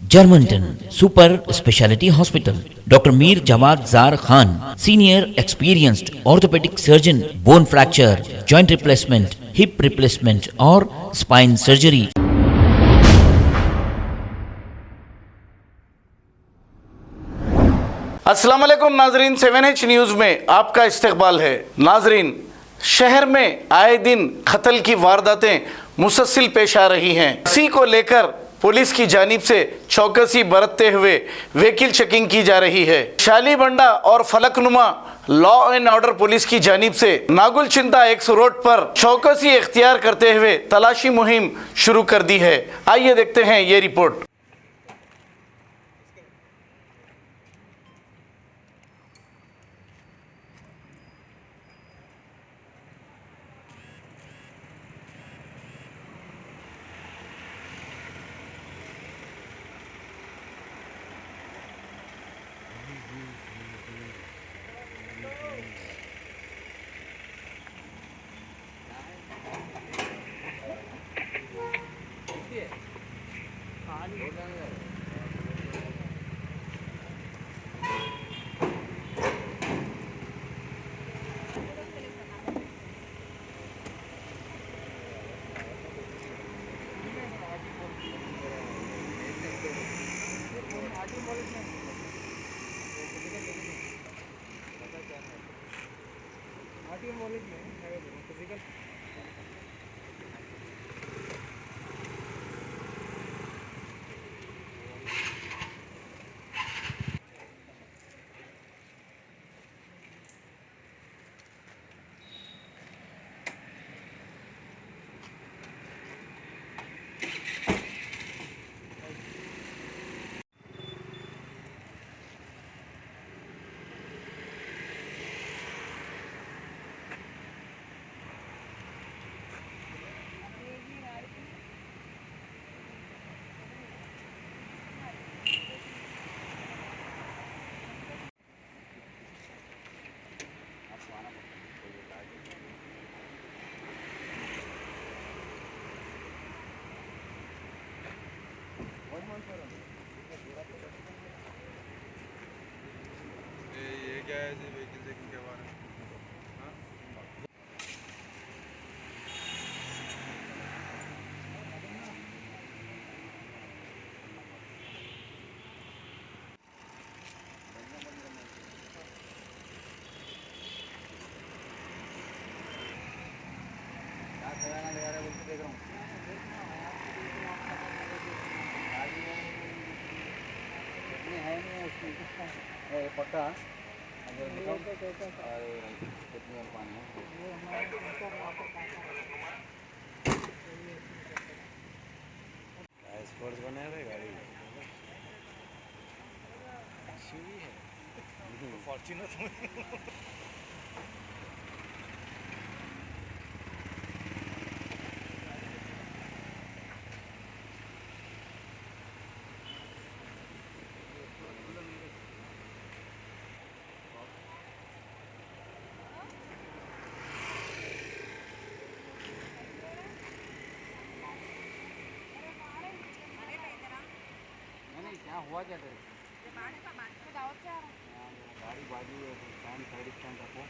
Germanton super speciality hospital, doctor Mir Jawad Zar Khan, senior experienced orthopaedic surgeon, bone fracture, joint replacement, hip replacement और spine surgery. अस्सलाम वालेकुम नाजरीन, 7H news में आपका इस्तकबाल है। नाजरीन, शहर में आए दिन कत्ल की वारदातें मुसलसल पेश आ रही हैं। इसी को लेकर पुलिस की जानिब से चौकसी बरतते हुए व्हीकल चेकिंग की जा रही है। शालीबंडा और Falaknuma law and order police की जानिब से नागुलचिंता एक्स रोड पर चौकसी इख्तियार करते हुए तलाशी मुहिम शुरू कर दी है। आइए देखते हैं ये रिपोर्ट। ये क्या है व्हीकल चेकिंग के बारे में? पक्का कितनी और पानी है स्पोर्ट्स बना है गाड़ी है फॉर्च्यूनर। क्या हुआ क्या तेरे गाड़ी बाजू स्टैंड रखो।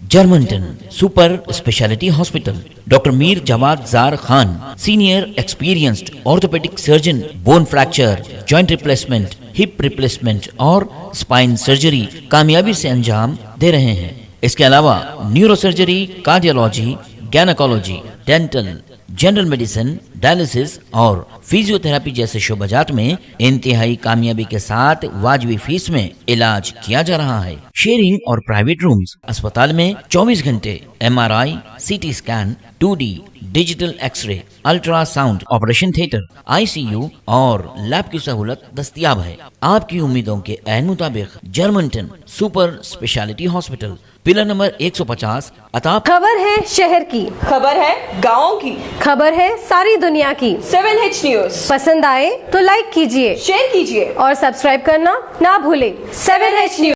जर्मनटन super speciality hospital, doctor Mir Jawad Zar Khan, senior experienced orthopaedic surgeon, bone fracture, joint replacement, hip replacement और स्पाइन सर्जरी कामयाबी से अंजाम दे रहे हैं। इसके अलावा neuro surgery, cardiology, gynaecology, dental, general medicine, dialysis और फिजियोथेरेपी जैसे शोबाजात में इंतहाई कामयाबी के साथ वाजबी फीस में इलाज किया जा रहा है। शेयरिंग और प्राइवेट रूम्स, अस्पताल में 24 घंटे MRI, CT scan, 2D digital x ray, ultrasound, operation theatre, ICU और लैब की सहूलत दस्तयाब है। आपकी उम्मीदों के ऐन मुताबिक जर्मनटन super speciality hospital, pillar number 150, अताब। खबर है शहर की, खबर है गाँव की, खबर है सारी दुनिया की। 7H न्यूज़ पसंद आए तो लाइक कीजिए, शेयर कीजिए और सब्सक्राइब करना ना भूलें। 7H news.